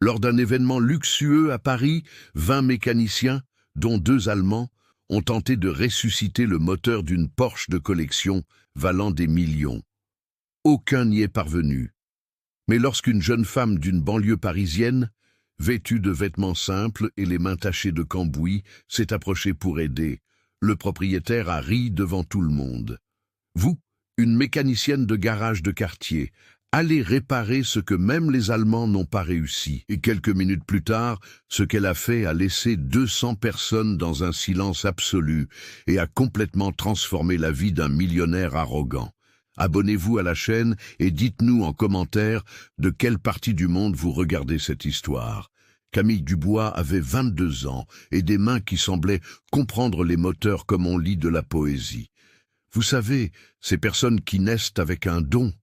Lors d'un événement luxueux à Paris, 20 mécaniciens, dont 2 Allemands, ont tenté de ressusciter le moteur d'une Porsche de collection valant des millions. Aucun n'y est parvenu. Mais lorsqu'une jeune femme d'une banlieue parisienne, vêtue de vêtements simples et les mains tachées de cambouis, s'est approchée pour aider, le propriétaire a ri devant tout le monde. Vous, une mécanicienne de garage de quartier, allez réparer ce que même les Allemands n'ont pas réussi. Et quelques minutes plus tard, ce qu'elle a fait a laissé 200 personnes dans un silence absolu et a complètement transformé la vie d'un millionnaire arrogant. Abonnez-vous à la chaîne et dites-nous en commentaire de quelle partie du monde vous regardez cette histoire. Camille Dubois avait 22 ans et des mains qui semblaient comprendre les moteurs comme on lit de la poésie. Vous savez, ces personnes qui naissent avec un don.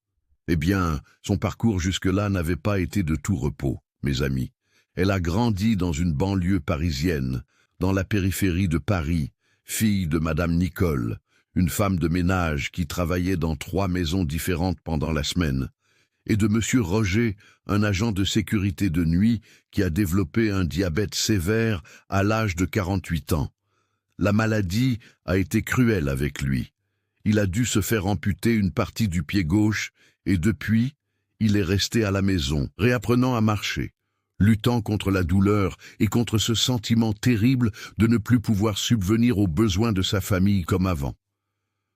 Eh bien, son parcours jusque-là n'avait pas été de tout repos, mes amis. Elle a grandi dans une banlieue parisienne, dans la périphérie de Paris, fille de Madame Nicole, une femme de ménage qui travaillait dans 3 maisons différentes pendant la semaine, et de Monsieur Roger, un agent de sécurité de nuit qui a développé un diabète sévère à l'âge de 48 ans. La maladie a été cruelle avec lui. Il a dû se faire amputer une partie du pied gauche et depuis, il est resté à la maison, réapprenant à marcher, luttant contre la douleur et contre ce sentiment terrible de ne plus pouvoir subvenir aux besoins de sa famille comme avant.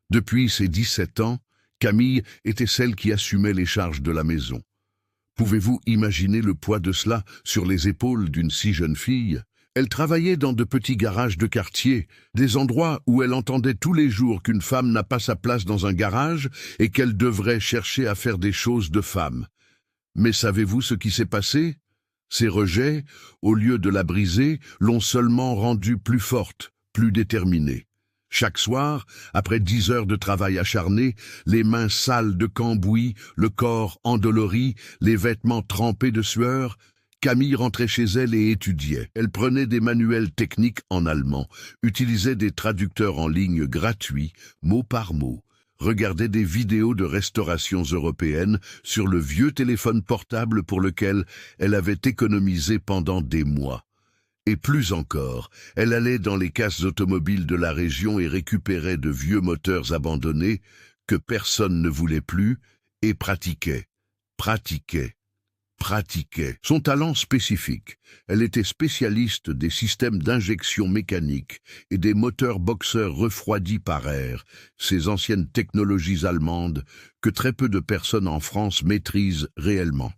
Depuis ses 17 ans, Camille était celle qui assumait les charges de la maison. Pouvez-vous imaginer le poids de cela sur les épaules d'une si jeune fille ? Elle travaillait dans de petits garages de quartier, des endroits où elle entendait tous les jours qu'une femme n'a pas sa place dans un garage et qu'elle devrait chercher à faire des choses de femme. Mais savez-vous ce qui s'est passé ? Ces rejets, au lieu de la briser, l'ont seulement rendue plus forte, plus déterminée. Chaque soir, après 10 heures de travail acharné, les mains sales de cambouis, le corps endolori, les vêtements trempés de sueur, Camille rentrait chez elle et étudiait. Elle prenait des manuels techniques en allemand, utilisait des traducteurs en ligne gratuits, mot par mot, regardait des vidéos de restaurations européennes sur le vieux téléphone portable pour lequel elle avait économisé pendant des mois. Et plus encore, elle allait dans les casses automobiles de la région et récupérait de vieux moteurs abandonnés que personne ne voulait plus et pratiquait. Son talent spécifique, elle était spécialiste des systèmes d'injection mécanique et des moteurs boxeurs refroidis par air, ces anciennes technologies allemandes que très peu de personnes en France maîtrisent réellement.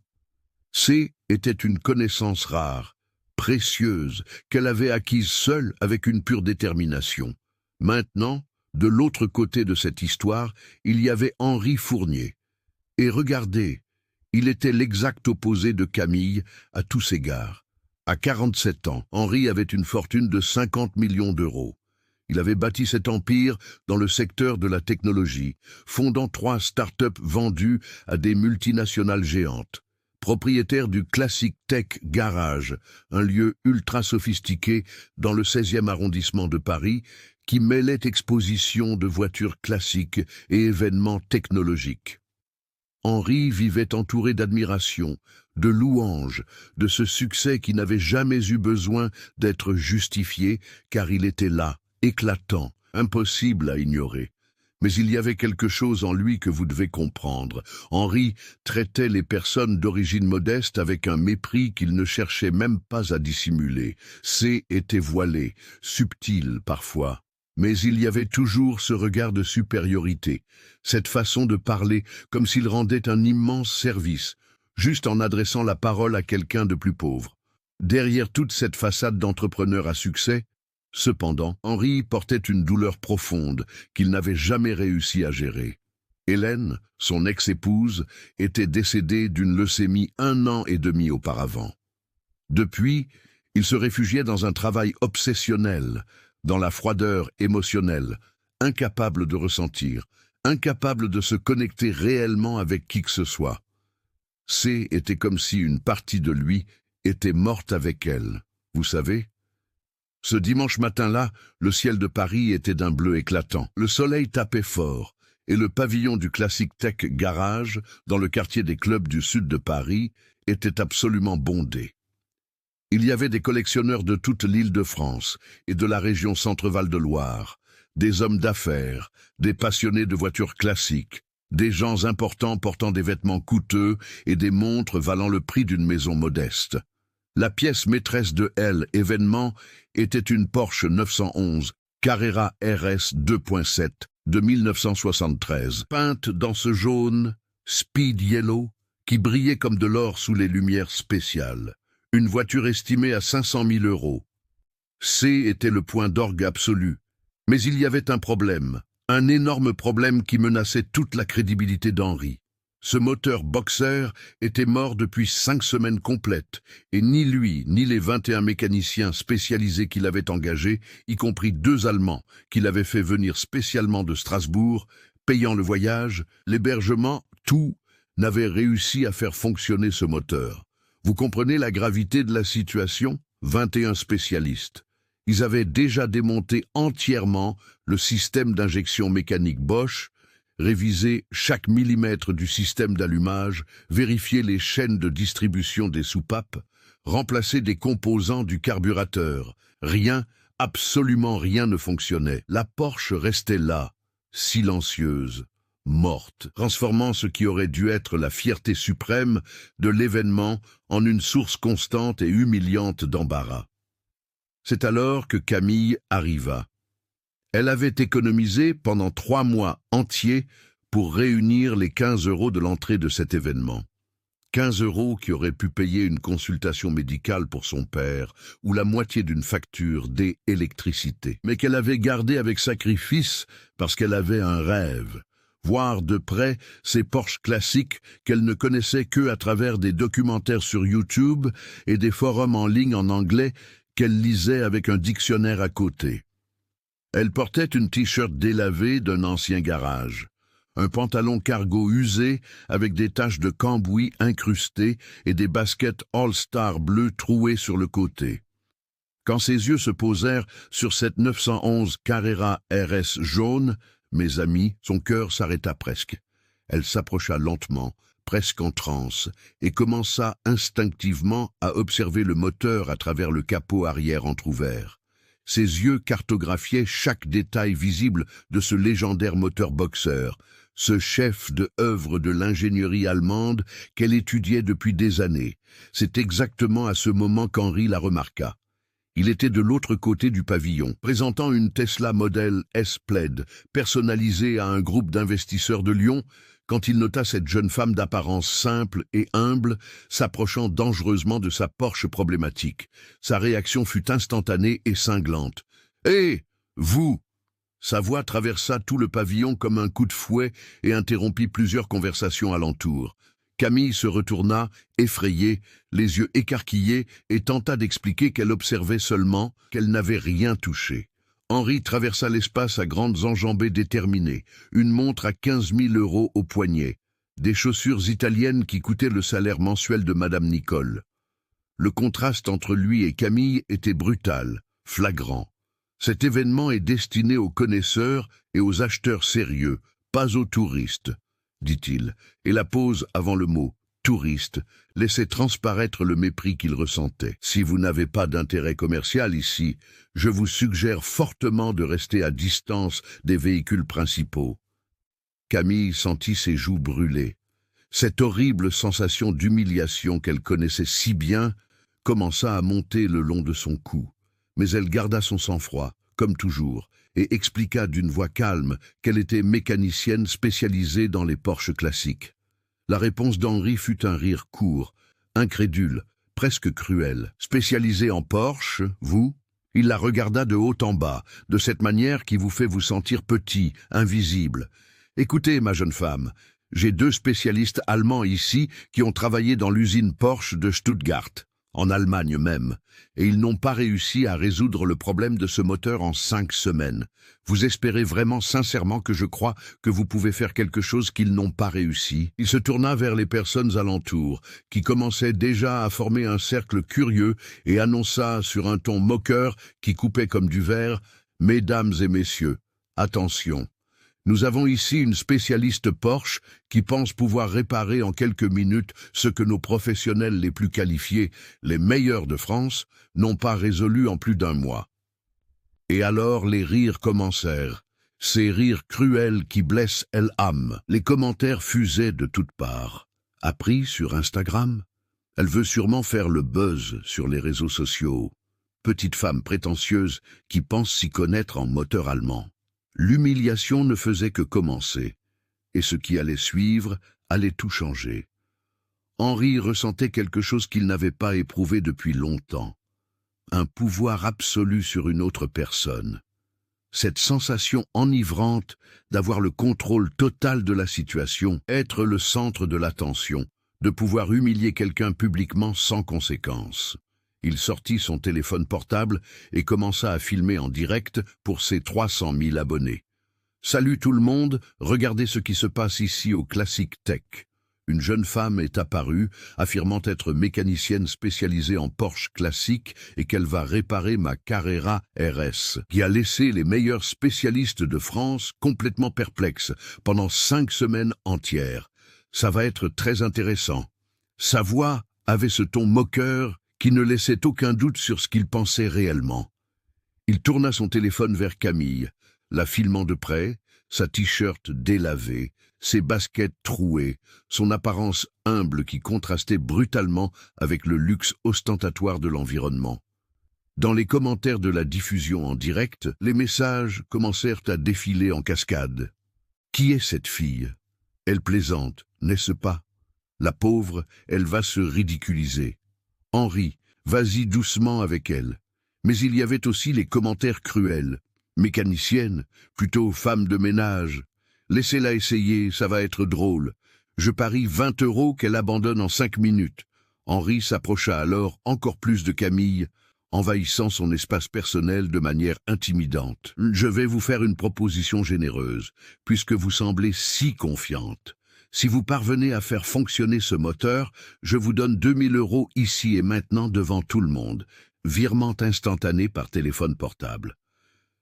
Était une connaissance rare, précieuse, qu'elle avait acquise seule avec une pure détermination. Maintenant, de l'autre côté de cette histoire, il y avait Henri Fournier. Et regardez, il était l'exact opposé de Camille à tous égards. À 47 ans, Henri avait une fortune de 50 millions d'euros. Il avait bâti cet empire dans le secteur de la technologie, fondant 3 start-up vendues à des multinationales géantes. Propriétaire du Classic Tech Garage, un lieu ultra sophistiqué dans le 16e arrondissement de Paris, qui mêlait exposition de voitures classiques et événements technologiques. Henri vivait entouré d'admiration, de louanges, de ce succès qui n'avait jamais eu besoin d'être justifié, car il était là, éclatant, impossible à ignorer. Mais il y avait quelque chose en lui que vous devez comprendre. Henri traitait les personnes d'origine modeste avec un mépris qu'il ne cherchait même pas à dissimuler. Était voilé, subtil parfois. Mais il y avait toujours ce regard de supériorité, cette façon de parler comme s'il rendait un immense service, juste en adressant la parole à quelqu'un de plus pauvre. Derrière toute cette façade d'entrepreneur à succès, cependant, Henri portait une douleur profonde qu'il n'avait jamais réussi à gérer. Hélène, son ex-épouse, était décédée d'une leucémie 1 an et demi auparavant. Depuis, il se réfugiait dans un travail obsessionnel, dans la froideur émotionnelle, incapable de ressentir, incapable de se connecter réellement avec qui que ce soit. Était comme si une partie de lui était morte avec elle, vous savez. Ce dimanche matin-là, le ciel de Paris était d'un bleu éclatant. Le soleil tapait fort, et le pavillon du Classic Tech Garage, dans le quartier des clubs du sud de Paris, était absolument bondé. Il y avait des collectionneurs de toute l'Île-de-France et de la région Centre-Val de Loire, des hommes d'affaires, des passionnés de voitures classiques, des gens importants portant des vêtements coûteux et des montres valant le prix d'une maison modeste. La pièce maîtresse de L événement était une Porsche 911 Carrera RS 2.7 de 1973, peinte dans ce jaune Speed Yellow qui brillait comme de l'or sous les lumières spéciales. Une voiture estimée à 500 000 €. C était le point d'orgue absolu. Mais il y avait un problème, un énorme problème qui menaçait toute la crédibilité d'Henri. Ce moteur Boxer était mort depuis 5 semaines complètes, et ni lui, ni les 21 mécaniciens spécialisés qu'il avait engagés, y compris 2 Allemands qu'il avait fait venir spécialement de Strasbourg, payant le voyage, l'hébergement, tout, n'avaient réussi à faire fonctionner ce moteur. Vous comprenez la gravité de la situation? 21 spécialistes. Ils avaient déjà démonté entièrement le système d'injection mécanique Bosch, révisé chaque millimètre du système d'allumage, vérifié les chaînes de distribution des soupapes, remplacé des composants du carburateur. Rien, absolument rien ne fonctionnait. La Porsche restait là, silencieuse, morte, transformant ce qui aurait dû être la fierté suprême de l'événement en une source constante et humiliante d'embarras. C'est alors que Camille arriva. Elle avait économisé pendant 3 mois entiers pour réunir les 15 € de l'entrée de cet événement. 15 € qui auraient pu payer une consultation médicale pour son père ou la moitié d'une facture d'électricité, mais qu'elle avait gardé avec sacrifice parce qu'elle avait un rêve. Voir de près ces Porsche classiques qu'elle ne connaissait que à travers des documentaires sur YouTube et des forums en ligne en anglais qu'elle lisait avec un dictionnaire à côté. Elle portait une t-shirt délavée d'un ancien garage, un pantalon cargo usé avec des taches de cambouis incrustées et des baskets All-Star bleues trouées sur le côté. Quand ses yeux se posèrent sur cette 911 Carrera RS jaune, mes amis, son cœur s'arrêta presque. Elle s'approcha lentement, presque en transe, et commença instinctivement à observer le moteur à travers le capot arrière entrouvert. Ses yeux cartographiaient chaque détail visible de ce légendaire moteur Boxer, ce chef de œuvre de l'ingénierie allemande qu'elle étudiait depuis des années. C'est exactement à ce moment qu'Henri la remarqua. Il était de l'autre côté du pavillon, présentant une Tesla modèle S-Plaid, personnalisée à un groupe d'investisseurs de Lyon, quand il nota cette jeune femme d'apparence simple et humble s'approchant dangereusement de sa Porsche problématique. Sa réaction fut instantanée et cinglante. « Hé, vous !» Sa voix traversa tout le pavillon comme un coup de fouet et interrompit plusieurs conversations alentour. Camille se retourna, effrayée, les yeux écarquillés, et tenta d'expliquer qu'elle observait seulement, qu'elle n'avait rien touché. Henri traversa l'espace à grandes enjambées déterminées, une montre à 15 000 € au poignet, des chaussures italiennes qui coûtaient le salaire mensuel de Madame Nicole. Le contraste entre lui et Camille était brutal, flagrant. Cet événement est destiné aux connaisseurs et aux acheteurs sérieux, pas aux touristes, dit-il, et la pause avant le mot « touriste » laissait transparaître le mépris qu'il ressentait. Si vous n'avez pas d'intérêt commercial ici, je vous suggère fortement de rester à distance des véhicules principaux. Camille sentit ses joues brûler. Cette horrible sensation d'humiliation qu'elle connaissait si bien commença à monter le long de son cou. Mais elle garda son sang-froid, comme toujours, et expliqua d'une voix calme qu'elle était mécanicienne spécialisée dans les Porsche classiques. La réponse d'Henri fut un rire court, incrédule, presque cruel. « Spécialisée en Porsche, vous ?» Il la regarda de haut en bas, de cette manière qui vous fait vous sentir petit, invisible. « Écoutez, ma jeune femme, j'ai 2 spécialistes allemands ici qui ont travaillé dans l'usine Porsche de Stuttgart, en Allemagne même, et ils n'ont pas réussi à résoudre le problème de ce moteur en 5 semaines. Vous espérez vraiment sincèrement que je crois que vous pouvez faire quelque chose qu'ils n'ont pas réussi. » Il se tourna vers les personnes alentour, qui commençaient déjà à former un cercle curieux, et annonça sur un ton moqueur qui coupait comme du verre « Mesdames et messieurs, attention, Nous avons ici une spécialiste Porsche qui pense pouvoir réparer en quelques minutes ce que nos professionnels les plus qualifiés, les meilleurs de France, n'ont pas résolu en plus d'un mois. Et alors les rires commencèrent, ces rires cruels qui blessent l'âme. Les commentaires fusaient de toutes parts. Appris sur Instagram? Elle veut sûrement faire le buzz sur les réseaux sociaux. Petite femme prétentieuse qui pense s'y connaître en moteur allemand. L'humiliation ne faisait que commencer, et ce qui allait suivre allait tout changer. Henri ressentait quelque chose qu'il n'avait pas éprouvé depuis longtemps, un pouvoir absolu sur une autre personne. Cette sensation enivrante d'avoir le contrôle total de la situation, être le centre de l'attention, de pouvoir humilier quelqu'un publiquement sans conséquence. Il sortit son téléphone portable et commença à filmer en direct pour ses 300 000 abonnés. « Salut tout le monde, regardez ce qui se passe ici au Classic Tech. » Une jeune femme est apparue, affirmant être mécanicienne spécialisée en Porsche classique et qu'elle va réparer ma Carrera RS, qui a laissé les meilleurs spécialistes de France complètement perplexes pendant 5 semaines entières. Ça va être très intéressant. Sa voix avait ce ton moqueur qui ne laissait aucun doute sur ce qu'il pensait réellement. Il tourna son téléphone vers Camille, la filmant de près, sa t-shirt délavée, ses baskets trouées, son apparence humble qui contrastait brutalement avec le luxe ostentatoire de l'environnement. Dans les commentaires de la diffusion en direct, les messages commencèrent à défiler en cascade. Qui est cette fille? Elle plaisante, n'est-ce pas? La pauvre, elle va se ridiculiser. Henri, vas-y doucement avec elle. Mais il y avait aussi les commentaires cruels. Mécanicienne, plutôt femme de ménage. Laissez-la essayer, ça va être drôle. Je parie 20 € qu'elle abandonne en 5 minutes. Henri s'approcha alors encore plus de Camille, envahissant son espace personnel de manière intimidante. « Je vais vous faire une proposition généreuse, puisque vous semblez si confiante. Si vous parvenez à faire fonctionner ce moteur, je vous donne 2000 € ici et maintenant devant tout le monde. Virement instantané par téléphone portable.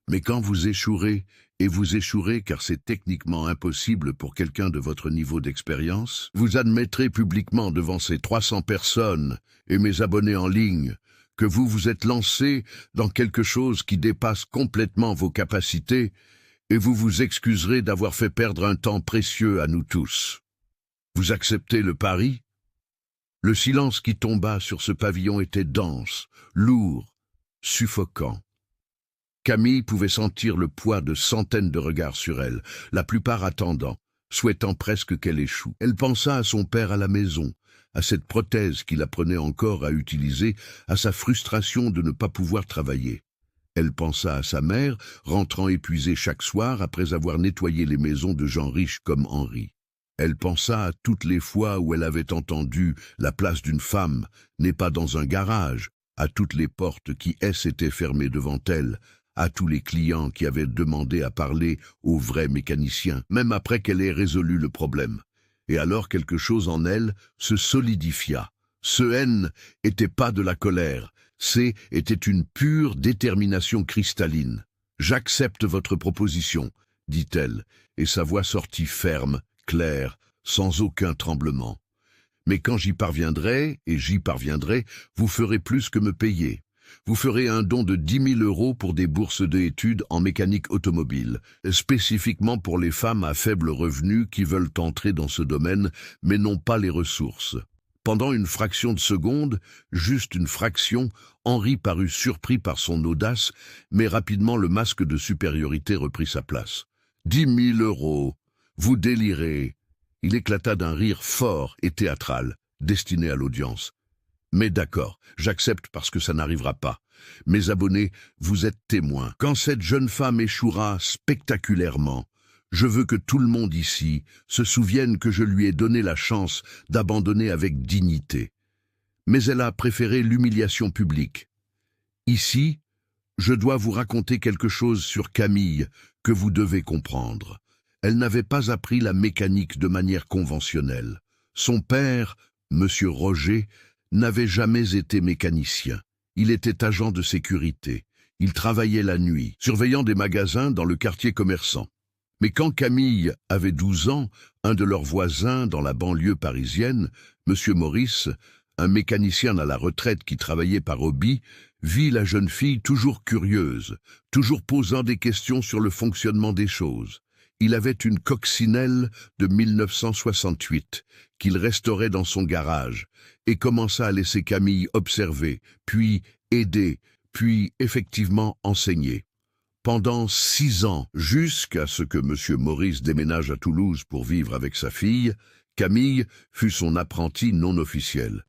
Mais quand vous échouerez, et vous échouerez car c'est techniquement impossible pour quelqu'un de votre niveau d'expérience, vous admettrez publiquement devant ces 300 personnes et mes abonnés en ligne que vous vous êtes lancé dans quelque chose qui dépasse complètement vos capacités et vous vous excuserez d'avoir fait perdre un temps précieux à nous tous. Vous acceptez le pari? » Le silence qui tomba sur ce pavillon était dense, lourd, suffocant. Camille pouvait sentir le poids de centaines de regards sur elle, la plupart attendant, souhaitant presque qu'elle échoue. Elle pensa à son père à la maison, à cette prothèse qu'il apprenait encore à utiliser, à sa frustration de ne pas pouvoir travailler. Elle pensa à sa mère, rentrant épuisée chaque soir après avoir nettoyé les maisons de gens riches comme Henri. Elle pensa à toutes les fois où elle avait entendu « la place d'une femme n'est pas dans un garage », à toutes les portes qui s'étaient fermées devant elle, à tous les clients qui avaient demandé à parler au vrai mécanicien, même après qu'elle ait résolu le problème. Et alors quelque chose en elle se solidifia. Ce haine n'était pas de la colère, était une pure détermination cristalline. « J'accepte votre proposition, » dit-elle, et sa voix sortit ferme, claire, sans aucun tremblement. « Mais quand j'y parviendrai, et j'y parviendrai, vous ferez plus que me payer. Vous ferez un don de 10 000 € pour des bourses d'études en mécanique automobile, spécifiquement pour les femmes à faible revenu qui veulent entrer dans ce domaine, mais n'ont pas les ressources. » Pendant une fraction de seconde, juste une fraction, Henri parut surpris par son audace, mais rapidement le masque de supériorité reprit sa place. « 10 000 €, vous délirez !» Il éclata d'un rire fort et théâtral, destiné à l'audience. « Mais d'accord, j'accepte parce que ça n'arrivera pas. Mes abonnés, vous êtes témoins. Quand cette jeune femme échouera spectaculairement, je veux que tout le monde ici se souvienne que je lui ai donné la chance d'abandonner avec dignité. Mais elle a préféré l'humiliation publique. Ici, je dois vous raconter quelque chose sur Camille que vous devez comprendre. Elle n'avait pas appris la mécanique de manière conventionnelle. Son père, Monsieur Roger, n'avait jamais été mécanicien. Il était agent de sécurité. Il travaillait la nuit, surveillant des magasins dans le quartier commerçant. Mais quand Camille avait 12 ans, un de leurs voisins dans la banlieue parisienne, M. Maurice, un mécanicien à la retraite qui travaillait par hobby, vit la jeune fille toujours curieuse, toujours posant des questions sur le fonctionnement des choses. Il avait une coccinelle de 1968 qu'il restaurait dans son garage et commença à laisser Camille observer, puis aider, puis effectivement enseigner. Pendant 6 ans, jusqu'à ce que M. Maurice déménage à Toulouse pour vivre avec sa fille, Camille fut son apprenti non officiel.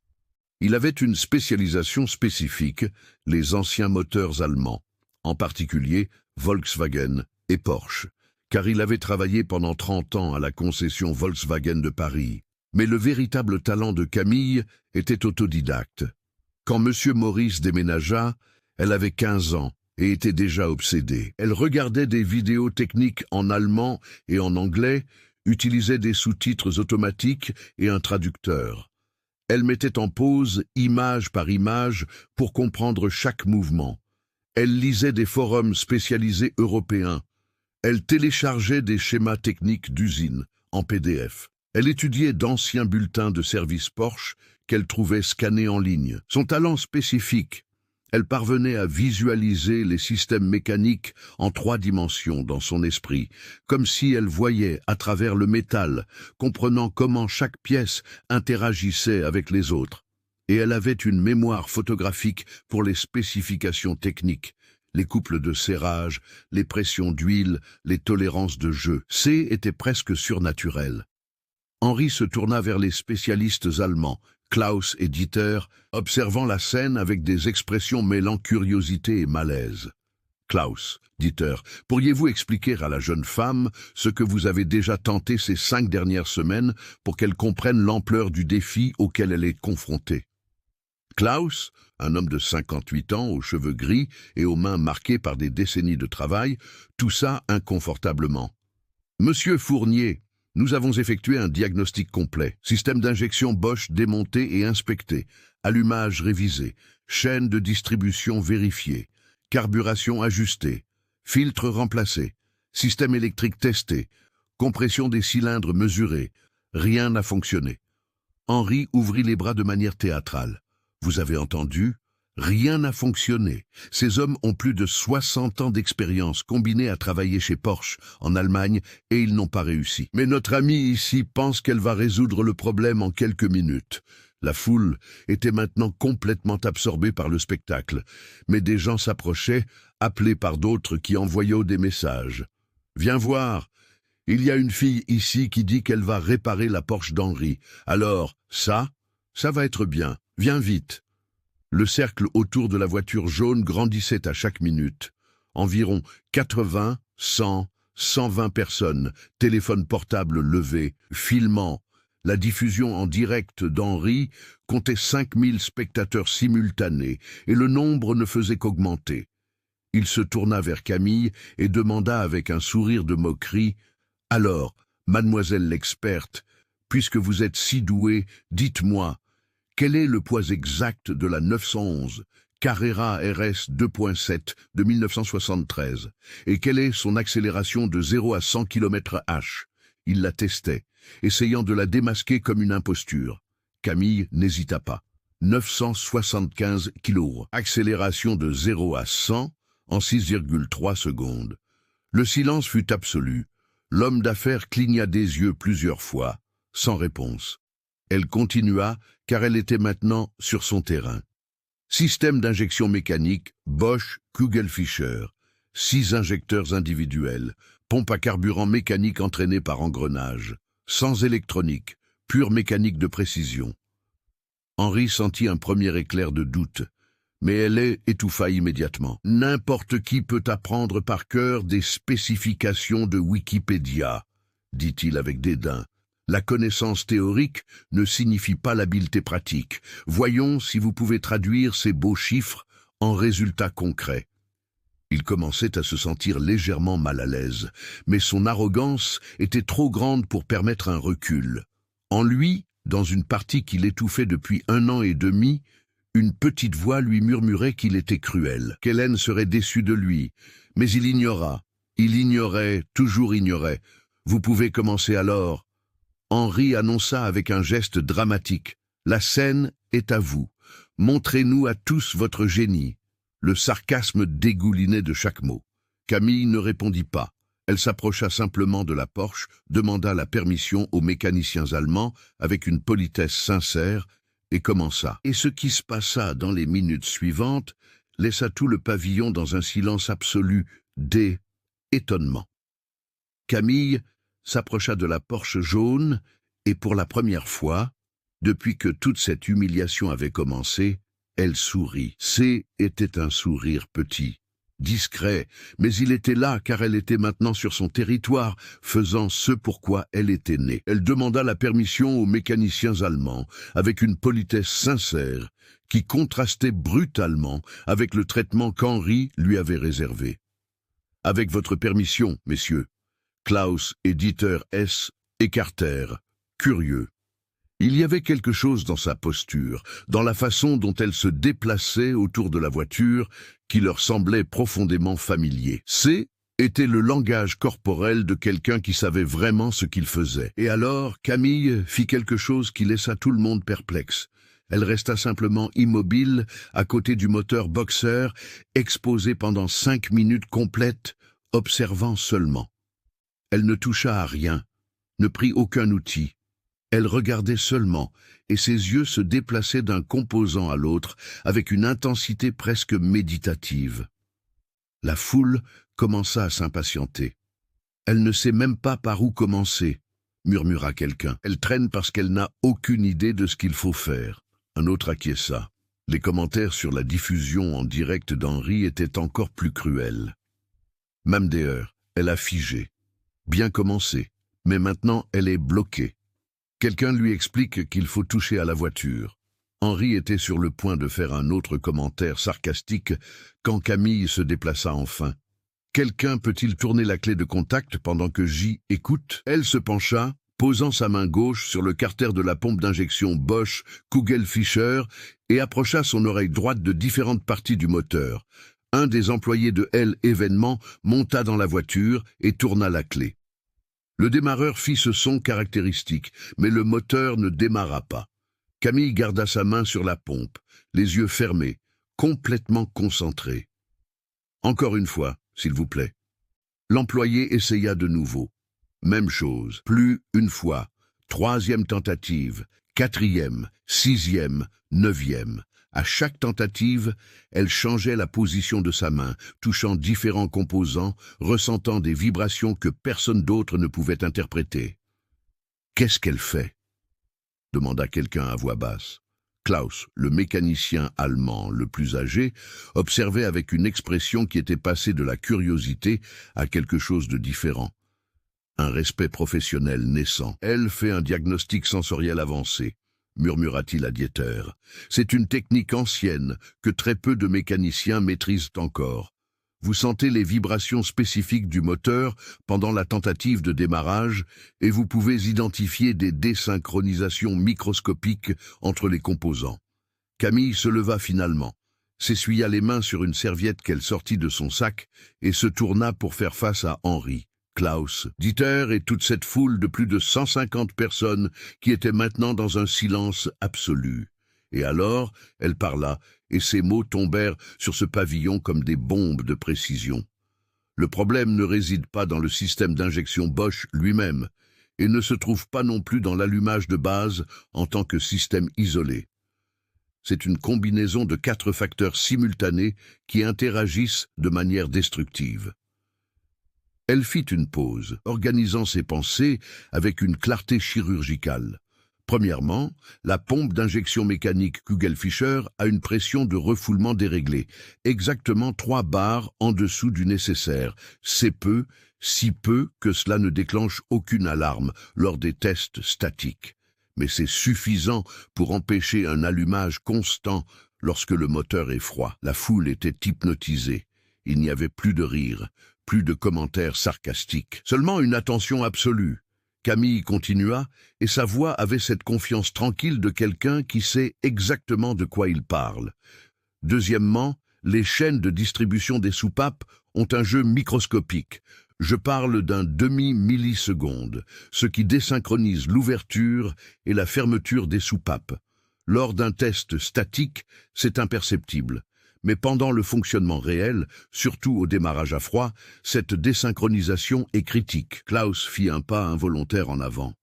Il avait une spécialisation spécifique, les anciens moteurs allemands, en particulier Volkswagen et Porsche, car il avait travaillé pendant 30 ans à la concession Volkswagen de Paris. Mais le véritable talent de Camille était autodidacte. Quand M. Maurice déménagea, elle avait 15 ans et était déjà obsédée. Elle regardait des vidéos techniques en allemand et en anglais, utilisait des sous-titres automatiques et un traducteur. Elle mettait en pause, image par image, pour comprendre chaque mouvement. Elle lisait des forums spécialisés européens. Elle téléchargeait des schémas techniques d'usine, en PDF. Elle étudiait d'anciens bulletins de service Porsche qu'elle trouvait scannés en ligne. Son talent spécifique, elle parvenait à visualiser les systèmes mécaniques en 3 dimensions dans son esprit, comme si elle voyait à travers le métal, comprenant comment chaque pièce interagissait avec les autres. Et elle avait une mémoire photographique pour les spécifications techniques, les couples de serrage, les pressions d'huile, les tolérances de jeu. C'était presque surnaturel. Henri se tourna vers les spécialistes allemands, Klaus et Dieter, observant la scène avec des expressions mêlant curiosité et malaise. Klaus, Dieter, pourriez-vous expliquer à la jeune femme ce que vous avez déjà tenté ces 5 dernières semaines pour qu'elle comprenne l'ampleur du défi auquel elle est confrontée? Klaus, un homme de 58 ans, aux cheveux gris et aux mains marquées par des décennies de travail, toussa inconfortablement. Monsieur Fournier, nous avons effectué un diagnostic complet. Système d'injection Bosch démonté et inspecté. Allumage révisé. Chaîne de distribution vérifiée. Carburation ajustée. Filtre remplacé. Système électrique testé. Compression des cylindres mesurée. Rien n'a fonctionné. Henri ouvrit les bras de manière théâtrale. Vous avez entendu? Rien n'a fonctionné. Ces hommes ont plus de 60 ans d'expérience combinée à travailler chez Porsche, en Allemagne, et ils n'ont pas réussi. Mais notre amie ici pense qu'elle va résoudre le problème en quelques minutes. La foule était maintenant complètement absorbée par le spectacle, mais des gens s'approchaient, appelés par d'autres qui envoyaient des messages. « Viens voir, il y a une fille ici qui dit qu'elle va réparer la Porsche d'Henri. Alors, ça va être bien. Viens vite. » Le cercle autour de la voiture jaune grandissait à chaque minute. Environ 80, 100, 120 personnes, téléphones portables levés, filmant. La diffusion en direct d'Henri comptait 5000 spectateurs simultanés et le nombre ne faisait qu'augmenter. Il se tourna vers Camille et demanda avec un sourire de moquerie « Alors, mademoiselle l'experte, puisque vous êtes si douée, dites-moi, quel est le poids exact de la 911 Carrera RS 2.7 de 1973 et quelle est son accélération de 0 à 100 km/h? Il la testait, essayant de la démasquer comme une imposture. Camille n'hésita pas. 975 kg. Accélération de 0 à 100 en 6,3 secondes. Le silence fut absolu. L'homme d'affaires cligna des yeux plusieurs fois, sans réponse. Elle continua, car elle était maintenant sur son terrain. Système d'injection mécanique, Bosch, Kugelfischer. 6 injecteurs individuels. Pompe à carburant mécanique entraînée par engrenage. Sans électronique, pure mécanique de précision. Henri sentit un premier éclair de doute, mais elle étouffa immédiatement. N'importe qui peut apprendre par cœur des spécifications de Wikipédia, dit-il avec dédain. La connaissance théorique ne signifie pas l'habileté pratique. Voyons si vous pouvez traduire ces beaux chiffres en résultats concrets. Il commençait à se sentir légèrement mal à l'aise, mais son arrogance était trop grande pour permettre un recul. En lui, dans une partie qu'il étouffait depuis 1 an et demi, une petite voix lui murmurait qu'il était cruel, qu'Hélène serait déçue de lui, mais il ignora. Il ignorait, toujours ignorait. Vous pouvez commencer alors. Henri annonça avec un geste dramatique. La scène est à vous. Montrez-nous à tous votre génie. Le sarcasme dégoulinait de chaque mot. Camille ne répondit pas. Elle s'approcha simplement de la porche, demanda la permission aux mécaniciens allemands avec une politesse sincère et commença. Et ce qui se passa dans les minutes suivantes laissa tout le pavillon dans un silence absolu d'étonnement. Camille s'approcha de la porche jaune et pour la première fois, depuis que toute cette humiliation avait commencé, elle sourit. Était un sourire petit, discret, mais il était là car elle était maintenant sur son territoire, faisant ce pourquoi elle était née. Elle demanda la permission aux mécaniciens allemands, avec une politesse sincère, qui contrastait brutalement avec le traitement qu'Henri lui avait réservé. « Avec votre permission, messieurs », Klaus et Dieter S. écartèrent, curieux. Il y avait quelque chose dans sa posture, dans la façon dont elle se déplaçait autour de la voiture, qui leur semblait profondément familier. Était le langage corporel de quelqu'un qui savait vraiment ce qu'il faisait. Et alors, Camille fit quelque chose qui laissa tout le monde perplexe. Elle resta simplement immobile, à côté du moteur Boxer, exposée pendant 5 minutes complètes, observant seulement. Elle ne toucha à rien, ne prit aucun outil. Elle regardait seulement, et ses yeux se déplaçaient d'un composant à l'autre avec une intensité presque méditative. La foule commença à s'impatienter. « Elle ne sait même pas par où commencer », murmura quelqu'un. « Elle traîne parce qu'elle n'a aucune idée de ce qu'il faut faire. » Un autre acquiesça. Les commentaires sur la diffusion en direct d'Henri étaient encore plus cruels. Mamdeher, elle a figé. Bien commencé, mais maintenant elle est bloquée. Quelqu'un lui explique qu'il faut toucher à la voiture. Henri était sur le point de faire un autre commentaire sarcastique quand Camille se déplaça enfin. Quelqu'un peut-il tourner la clé de contact pendant que J écoute? Elle se pencha, posant sa main gauche sur le carter de la pompe d'injection Bosch Kugelfischer et approcha son oreille droite de différentes parties du moteur. Un des employés de L événement monta dans la voiture et tourna la clé. Le démarreur fit ce son caractéristique, mais le moteur ne démarra pas. Camille garda sa main sur la pompe, les yeux fermés, complètement concentrés. Encore une fois, s'il vous plaît. L'employé essaya de nouveau. Même chose, plus une fois, 3e tentative, 4e, 6e, 9e. À chaque tentative, elle changeait la position de sa main, touchant différents composants, ressentant des vibrations que personne d'autre ne pouvait interpréter. « Qu'est-ce qu'elle fait ?» demanda quelqu'un à voix basse. Klaus, le mécanicien allemand le plus âgé, observait avec une expression qui était passée de la curiosité à quelque chose de différent. Un respect professionnel naissant. Elle fait un diagnostic sensoriel avancé, murmura-t-il à Dieter. C'est une technique ancienne que très peu de mécaniciens maîtrisent encore. Vous sentez les vibrations spécifiques du moteur pendant la tentative de démarrage et vous pouvez identifier des désynchronisations microscopiques entre les composants. Camille se leva finalement, s'essuya les mains sur une serviette qu'elle sortit de son sac et se tourna pour faire face à Henri. Klaus, Dieter et toute cette foule de plus de 150 personnes qui étaient maintenant dans un silence absolu. Et alors, elle parla, et ses mots tombèrent sur ce pavillon comme des bombes de précision. Le problème ne réside pas dans le système d'injection Bosch lui-même, et ne se trouve pas non plus dans l'allumage de base en tant que système isolé. C'est une combinaison de 4 facteurs simultanés qui interagissent de manière destructive. Elle fit une pause, organisant ses pensées avec une clarté chirurgicale. Premièrement, la pompe d'injection mécanique Kugelfischer a une pression de refoulement déréglée, exactement 3 bars en dessous du nécessaire. C'est peu, si peu que cela ne déclenche aucune alarme lors des tests statiques. Mais c'est suffisant pour empêcher un allumage constant lorsque le moteur est froid. La foule était hypnotisée. Il n'y avait plus de rire, plus de commentaires sarcastiques, seulement une attention absolue. Camille continua, et sa voix avait cette confiance tranquille de quelqu'un qui sait exactement de quoi il parle. Deuxièmement, les chaînes de distribution des soupapes ont un jeu microscopique. Je parle d'un demi-milliseconde, ce qui désynchronise l'ouverture et la fermeture des soupapes. Lors d'un test statique, c'est imperceptible. Mais pendant le fonctionnement réel, surtout au démarrage à froid, cette désynchronisation est critique. Klaus fit un pas involontaire en avant.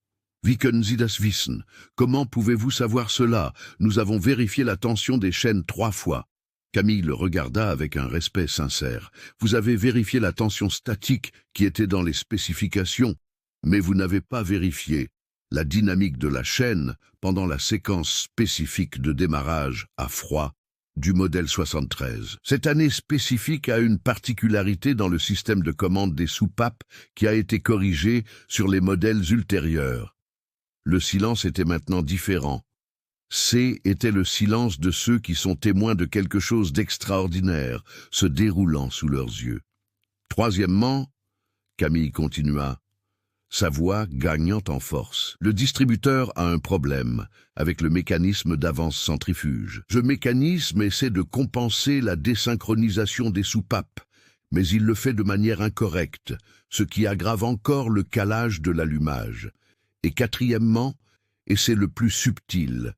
Wie können Sie das wissen? Comment pouvez-vous savoir cela? Nous avons vérifié la tension des chaînes 3 fois. Camille le regarda avec un respect sincère. Vous avez vérifié la tension statique qui était dans les spécifications, mais vous n'avez pas vérifié la dynamique de la chaîne pendant la séquence spécifique de démarrage à froid du modèle 73. Cette année spécifique a une particularité dans le système de commande des soupapes qui a été corrigé sur les modèles ultérieurs. Le silence était maintenant différent. C était le silence de ceux qui sont témoins de quelque chose d'extraordinaire se déroulant sous leurs yeux. Troisièmement, Camille continua, sa voix gagnant en force. Le distributeur a un problème avec le mécanisme d'avance centrifuge. Ce mécanisme essaie de compenser la désynchronisation des soupapes, mais il le fait de manière incorrecte, ce qui aggrave encore le calage de l'allumage. Et quatrièmement, et c'est le plus subtil,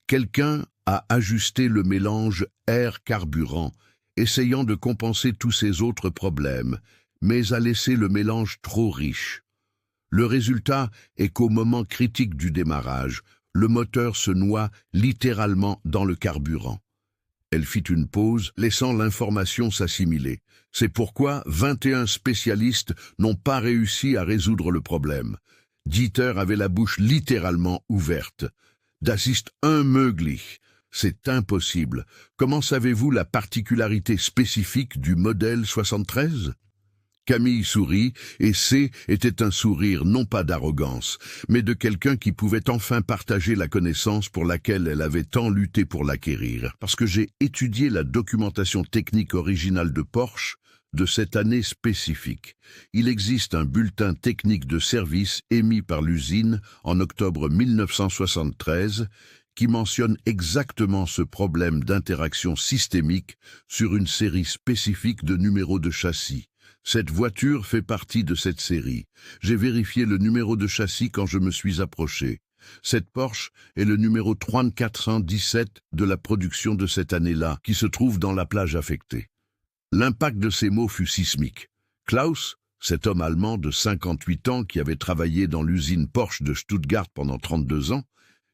quelqu'un a ajusté le mélange air-carburant, essayant de compenser tous ces autres problèmes, mais a laissé le mélange trop riche. Le résultat est qu'au moment critique du démarrage, le moteur se noie littéralement dans le carburant. Elle fit une pause, laissant l'information s'assimiler. C'est pourquoi 21 spécialistes n'ont pas réussi à résoudre le problème. Dieter avait la bouche littéralement ouverte. Das ist unmöglich. C'est impossible. Comment savez-vous la particularité spécifique du modèle 73 ? Camille sourit, et C était un sourire non pas d'arrogance, mais de quelqu'un qui pouvait enfin partager la connaissance pour laquelle elle avait tant lutté pour l'acquérir. Parce que j'ai étudié la documentation technique originale de Porsche de cette année spécifique. Il existe un bulletin technique de service émis par l'usine en octobre 1973 qui mentionne exactement ce problème d'interaction systémique sur une série spécifique de numéros de châssis. Cette voiture fait partie de cette série. J'ai vérifié le numéro de châssis quand je me suis approché. Cette Porsche est le numéro 3417 de la production de cette année-là, qui se trouve dans la plage affectée. L'impact de ces mots fut sismique. Klaus, cet homme allemand de 58 ans qui avait travaillé dans l'usine Porsche de Stuttgart pendant 32 ans,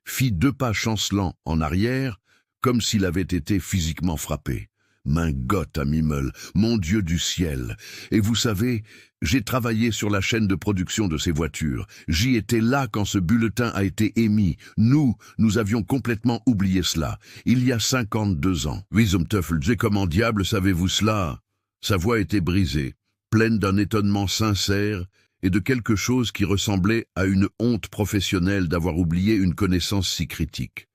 fit 2 pas chancelants en arrière, comme s'il avait été physiquement frappé. Mein Gott, am Himmel, mon Dieu du ciel. Et vous savez, j'ai travaillé sur la chaîne de production de ces voitures. J'y étais là quand ce bulletin a été émis. Nous avions complètement oublié cela. Il y a 52 ans. Wie zum Teufel, comment diable savez-vous cela? Sa voix était brisée, pleine d'un étonnement sincère et de quelque chose qui ressemblait à une honte professionnelle d'avoir oublié une connaissance si critique.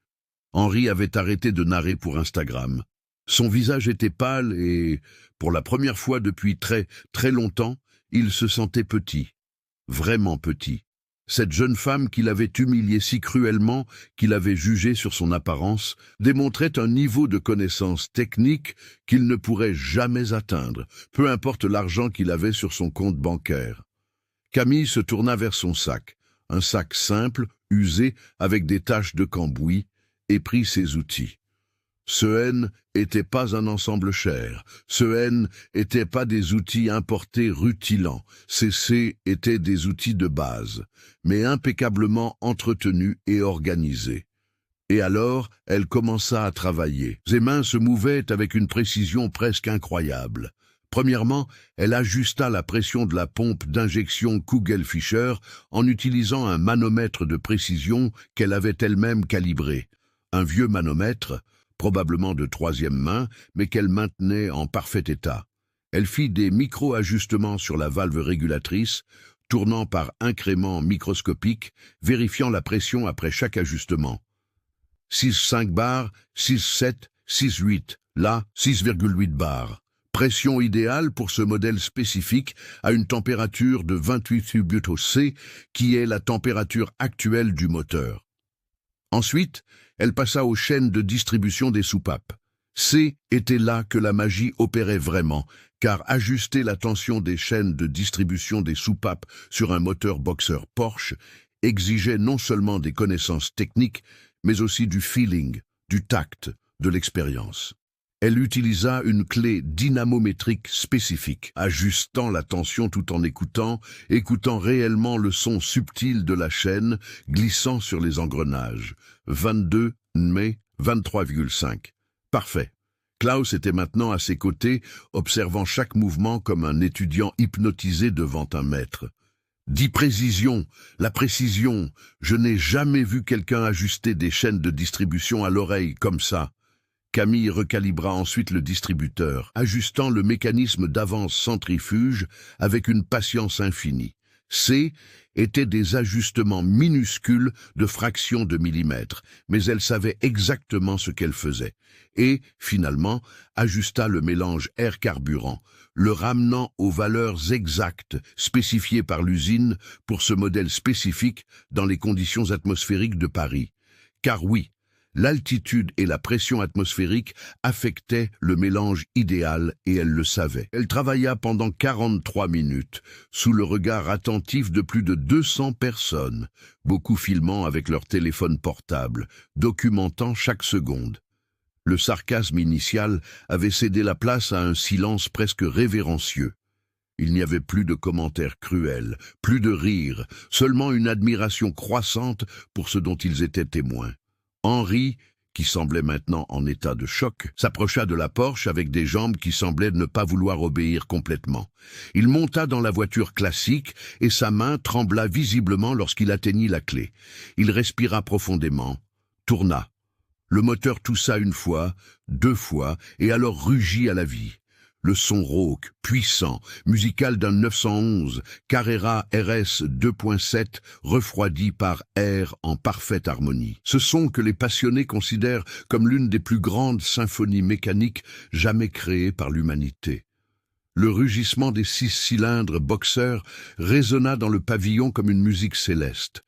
Henri avait arrêté de narrer pour Instagram. Son visage était pâle et, pour la première fois depuis très, très longtemps, il se sentait petit, vraiment petit. Cette jeune femme qu'il avait humiliée si cruellement, qu'il avait jugée sur son apparence, démontrait un niveau de connaissance technique qu'il ne pourrait jamais atteindre, peu importe l'argent qu'il avait sur son compte bancaire. Camille se tourna vers son sac, un sac simple, usé, avec des taches de cambouis, et prit ses outils. Ce N était pas un ensemble cher. Ce N était pas des outils importés rutilants. Ces C étaient des outils de base, mais impeccablement entretenus et organisés. Et alors, elle commença à travailler. Ses mains se mouvaient avec une précision presque incroyable. Premièrement, elle ajusta la pression de la pompe d'injection Kugelfischer en utilisant un manomètre de précision qu'elle avait elle-même calibré. Un vieux manomètre, probablement de 3e main, mais qu'elle maintenait en parfait état. Elle fit des micro-ajustements sur la valve régulatrice, tournant par incréments microscopiques, vérifiant la pression après chaque ajustement. 6,5 bars, 6,7, 6,8, là 6,8 bars. Pression idéale pour ce modèle spécifique à une température de 28 subuto C, qui est la température actuelle du moteur. Ensuite, elle passa aux chaînes de distribution des soupapes. C était là que la magie opérait vraiment, car ajuster la tension des chaînes de distribution des soupapes sur un moteur boxeur Porsche exigeait non seulement des connaissances techniques, mais aussi du feeling, du tact, de l'expérience. Elle utilisa une clé dynamométrique spécifique, ajustant la tension tout en écoutant réellement le son subtil de la chaîne glissant sur les engrenages. 22 mai 23,5. Parfait. Klaus était maintenant à ses côtés, observant chaque mouvement comme un étudiant hypnotisé devant un maître. Dis précision, la précision. Je n'ai jamais vu quelqu'un ajuster des chaînes de distribution à l'oreille comme ça. Camille recalibra ensuite le distributeur, ajustant le mécanisme d'avance centrifuge avec une patience infinie. C étaient des ajustements minuscules de fractions de millimètres, mais elle savait exactement ce qu'elle faisait. Et, finalement, ajusta le mélange air-carburant, le ramenant aux valeurs exactes spécifiées par l'usine pour ce modèle spécifique dans les conditions atmosphériques de Paris. Car oui, l'altitude et la pression atmosphérique affectaient le mélange idéal et elle le savait. Elle travailla pendant 43 minutes, sous le regard attentif de plus de 200 personnes, beaucoup filmant avec leur téléphone portable, documentant chaque seconde. Le sarcasme initial avait cédé la place à un silence presque révérencieux. Il n'y avait plus de commentaires cruels, plus de rires, seulement une admiration croissante pour ce dont ils étaient témoins. Henri, qui semblait maintenant en état de choc, s'approcha de la Porsche avec des jambes qui semblaient ne pas vouloir obéir complètement. Il monta dans la voiture classique et sa main trembla visiblement lorsqu'il atteignit la clé. Il respira profondément, tourna. Le moteur toussa une fois, 2 fois, et alors rugit à la vie. Le son rauque, puissant, musical d'un 911, Carrera RS 2.7, refroidi par air en parfaite harmonie. Ce son que les passionnés considèrent comme l'une des plus grandes symphonies mécaniques jamais créées par l'humanité. Le rugissement des 6 cylindres boxeurs résonna dans le pavillon comme une musique céleste.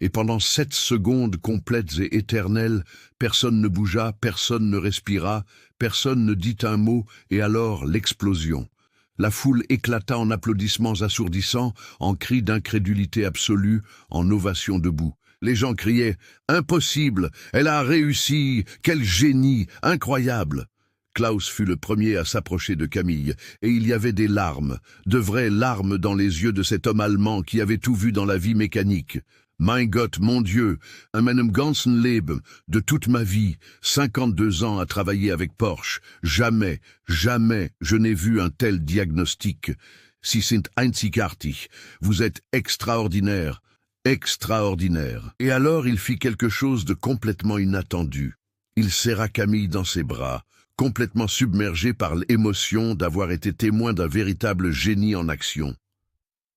Et pendant 7 secondes complètes et éternelles, personne ne bougea, personne ne respira, personne ne dit un mot, et alors l'explosion. La foule éclata en applaudissements assourdissants, en cris d'incrédulité absolue, en ovations debout. Les gens criaient « Impossible! Elle a réussi! Quel génie! Incroyable !» Klaus fut le premier à s'approcher de Camille, et il y avait des larmes, de vraies larmes dans les yeux de cet homme allemand qui avait tout vu dans la vie mécanique. Mein Gott, mon Dieu, in meinem ganzen Leben, de toute ma vie, 52 ans à travailler avec Porsche, jamais, jamais je n'ai vu un tel diagnostic. Sie sind einzigartig, vous êtes extraordinaire, extraordinaire. Et alors il fit quelque chose de complètement inattendu. Il serra Camille dans ses bras, complètement submergé par l'émotion d'avoir été témoin d'un véritable génie en action.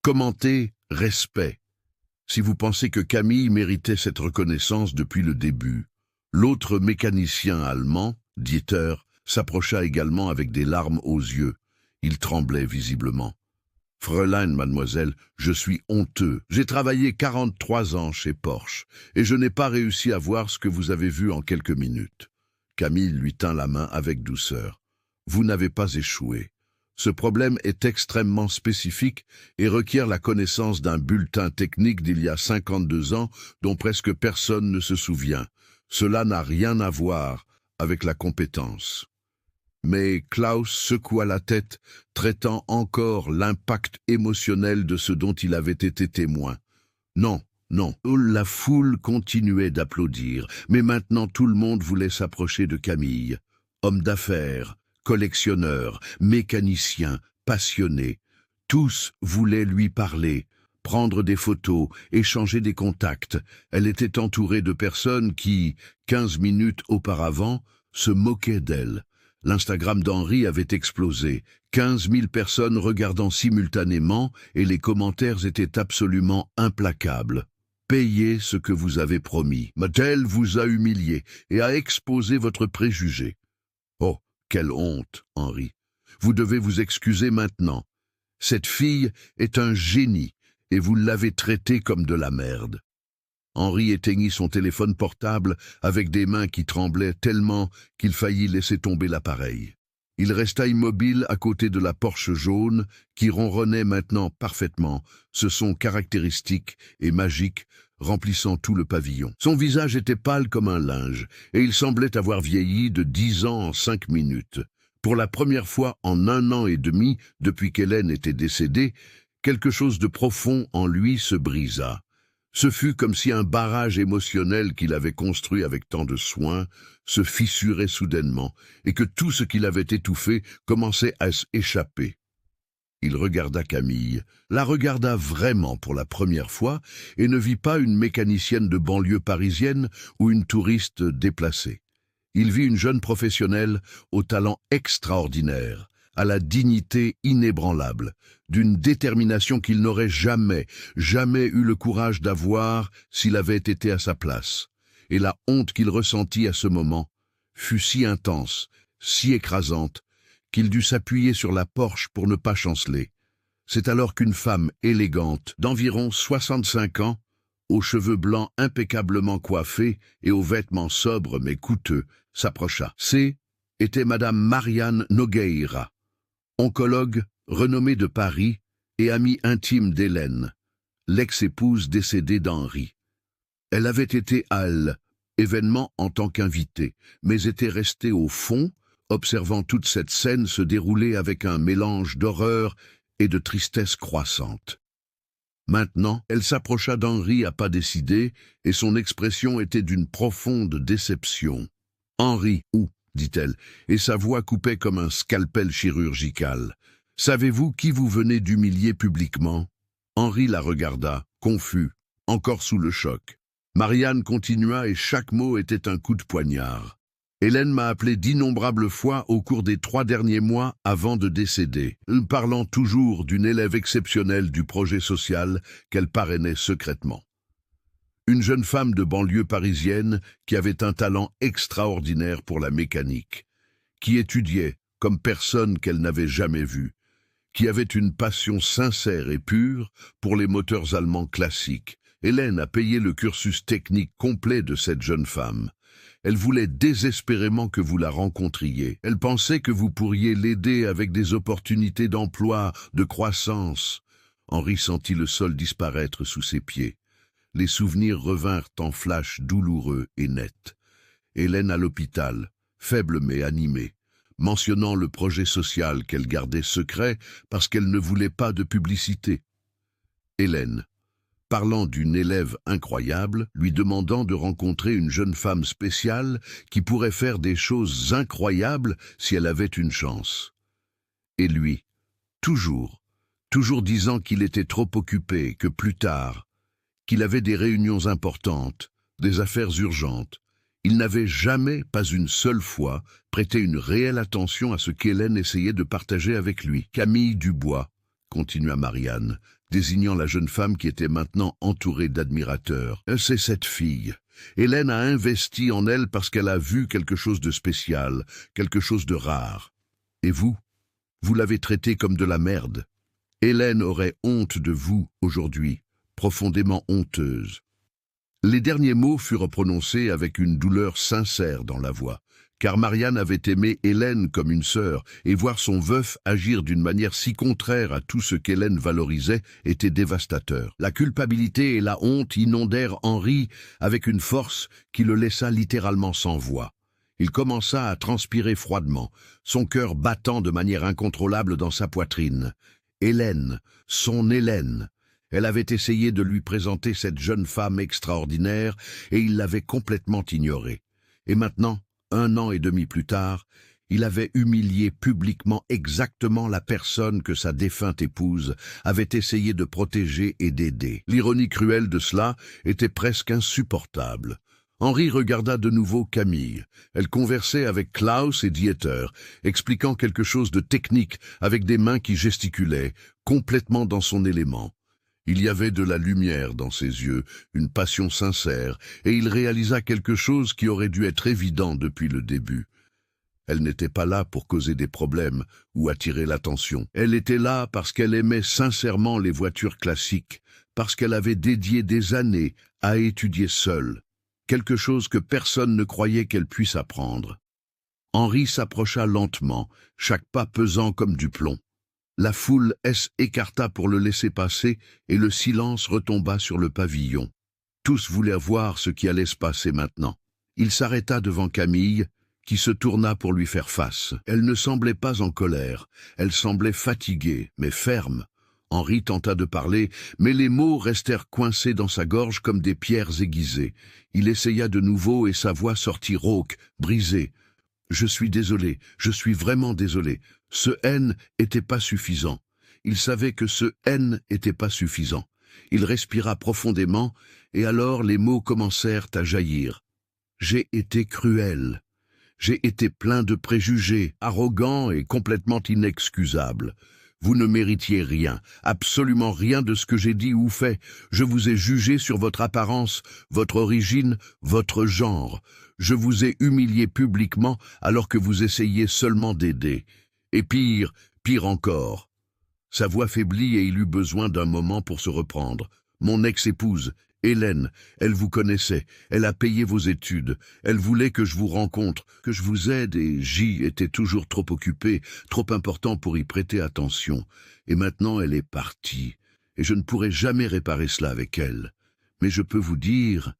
Commentez, respect. Si vous pensez que Camille méritait cette reconnaissance depuis le début. L'autre mécanicien allemand, Dieter, s'approcha également avec des larmes aux yeux. Il tremblait visiblement. « Fräulein, mademoiselle, je suis honteux. J'ai travaillé 43 ans chez Porsche, et je n'ai pas réussi à voir ce que vous avez vu en quelques minutes. » Camille lui tint la main avec douceur. « Vous n'avez pas échoué. Ce problème est extrêmement spécifique et requiert la connaissance d'un bulletin technique d'il y a 52 ans dont presque personne ne se souvient. Cela n'a rien à voir avec la compétence. » Mais Klaus secoua la tête, traitant encore l'impact émotionnel de ce dont il avait été témoin. Non, non. La foule continuait d'applaudir, mais maintenant tout le monde voulait s'approcher de Camille. Homme d'affaires, collectionneur, mécanicien, passionné. Tous voulaient lui parler, prendre des photos, échanger des contacts. Elle était entourée de personnes qui, 15 minutes auparavant, se moquaient d'elle. L'Instagram d'Henri avait explosé, 15 000 personnes regardant simultanément et les commentaires étaient absolument implacables. Payez ce que vous avez promis. Mattel vous a humilié et a exposé votre préjugé. Oh, quelle honte, Henri. Vous devez vous excuser maintenant. Cette fille est un génie et vous l'avez traitée comme de la merde. Henri éteignit son téléphone portable avec des mains qui tremblaient tellement qu'il faillit laisser tomber l'appareil. Il resta immobile à côté de la Porsche jaune, qui ronronnait maintenant parfaitement, ce son caractéristique et magique remplissant tout le pavillon. Son visage était pâle comme un linge, et il semblait avoir vieilli de 10 ans en 5 minutes. Pour la première fois en 1 an et demi, depuis qu'Hélène était décédée, quelque chose de profond en lui se brisa. Ce fut comme si un barrage émotionnel qu'il avait construit avec tant de soin se fissurait soudainement, et que tout ce qu'il avait étouffé commençait à s'échapper. Il regarda Camille, la regarda vraiment pour la première fois, et ne vit pas une mécanicienne de banlieue parisienne ou une touriste déplacée. Il vit une jeune professionnelle au talent extraordinaire, à la dignité inébranlable, d'une détermination qu'il n'aurait jamais eu le courage d'avoir s'il avait été à sa place. Et la honte qu'il ressentit à ce moment fut si intense, si écrasante, qu'il dut s'appuyer sur la Porsche pour ne pas chanceler. C'est alors qu'une femme élégante, d'environ 65 ans, aux cheveux blancs impeccablement coiffés et aux vêtements sobres mais coûteux, s'approcha. Était Madame Marianne Nogueira, oncologue renommée de Paris et amie intime d'Hélène, l'ex-épouse décédée d'Henri. Elle avait été à l'événement en tant qu'invitée, mais était restée au fond, observant toute cette scène se dérouler avec un mélange d'horreur et de tristesse croissante. Maintenant, elle s'approcha d'Henri à pas décidés, et son expression était d'une profonde déception. « Henri, où ?» dit-elle, et sa voix coupait comme un scalpel chirurgical. « Savez-vous qui vous venez d'humilier publiquement ?» Henri la regarda, confus, encore sous le choc. Marianne continua et chaque mot était un coup de poignard. Hélène m'a appelé d'innombrables fois au cours des 3 derniers mois avant de décéder, parlant toujours d'une élève exceptionnelle du projet social qu'elle parrainait secrètement. Une jeune femme de banlieue parisienne qui avait un talent extraordinaire pour la mécanique, qui étudiait comme personne qu'elle n'avait jamais vu, qui avait une passion sincère et pure pour les moteurs allemands classiques. Hélène a payé le cursus technique complet de cette jeune femme. Elle voulait désespérément que vous la rencontriez. Elle pensait que vous pourriez l'aider avec des opportunités d'emploi, de croissance. Henri sentit le sol disparaître sous ses pieds. Les souvenirs revinrent en flash douloureux et nets. Hélène à l'hôpital, faible mais animée, mentionnant le projet social qu'elle gardait secret parce qu'elle ne voulait pas de publicité. Hélène, parlant d'une élève incroyable, lui demandant de rencontrer une jeune femme spéciale qui pourrait faire des choses incroyables si elle avait une chance. Et lui, toujours disant qu'il était trop occupé, que plus tard, qu'il avait des réunions importantes, des affaires urgentes. Il n'avait jamais, pas une seule fois, prêté une réelle attention à ce qu'Hélène essayait de partager avec lui. « Camille Dubois », continua Marianne, désignant la jeune femme qui était maintenant entourée d'admirateurs. « C'est cette fille. Hélène a investi en elle parce qu'elle a vu quelque chose de spécial, quelque chose de rare. Et vous l'avez traitée comme de la merde. Hélène aurait honte de vous aujourd'hui, profondément honteuse. » Les derniers mots furent prononcés avec une douleur sincère dans la voix, car Marianne avait aimé Hélène comme une sœur, et voir son veuf agir d'une manière si contraire à tout ce qu'Hélène valorisait était dévastateur. La culpabilité et la honte inondèrent Henri avec une force qui le laissa littéralement sans voix. Il commença à transpirer froidement, son cœur battant de manière incontrôlable dans sa poitrine. Hélène, son Hélène. Elle avait essayé de lui présenter cette jeune femme extraordinaire et il l'avait complètement ignorée. Et maintenant, 1 an et demi plus tard, il avait humilié publiquement exactement la personne que sa défunte épouse avait essayé de protéger et d'aider. L'ironie cruelle de cela était presque insupportable. Henri regarda de nouveau Camille. Elle conversait avec Klaus et Dieter, expliquant quelque chose de technique avec des mains qui gesticulaient, complètement dans son élément. Il y avait de la lumière dans ses yeux, une passion sincère, et il réalisa quelque chose qui aurait dû être évident depuis le début. Elle n'était pas là pour causer des problèmes ou attirer l'attention. Elle était là parce qu'elle aimait sincèrement les voitures classiques, parce qu'elle avait dédié des années à étudier seule, quelque chose que personne ne croyait qu'elle puisse apprendre. Henri s'approcha lentement, chaque pas pesant comme du plomb. La foule s'écarta pour le laisser passer et le silence retomba sur le pavillon. Tous voulaient voir ce qui allait se passer maintenant. Il s'arrêta devant Camille, qui se tourna pour lui faire face. Elle ne semblait pas en colère, elle semblait fatiguée, mais ferme. Henri tenta de parler, mais les mots restèrent coincés dans sa gorge comme des pierres aiguisées. Il essaya de nouveau et sa voix sortit rauque, brisée. « Je suis désolé, je suis vraiment désolé. Ce haine était pas suffisant. » Il savait que ce haine était pas suffisant. Il respira profondément, et alors les mots commencèrent à jaillir. « J'ai été cruel. J'ai été plein de préjugés, arrogant et complètement inexcusable. Vous ne méritiez rien, absolument rien de ce que j'ai dit ou fait. Je vous ai jugé sur votre apparence, votre origine, votre genre. Je vous ai humilié publiquement alors que vous essayiez seulement d'aider. Et pire encore. » Sa voix faiblit et il eut besoin d'un moment pour se reprendre. « Mon ex-épouse, Hélène, elle vous connaissait, elle a payé vos études, elle voulait que je vous rencontre, que je vous aide et j'y étais toujours trop occupé, trop important pour y prêter attention. Et maintenant elle est partie, et je ne pourrai jamais réparer cela avec elle. Mais je peux vous dire,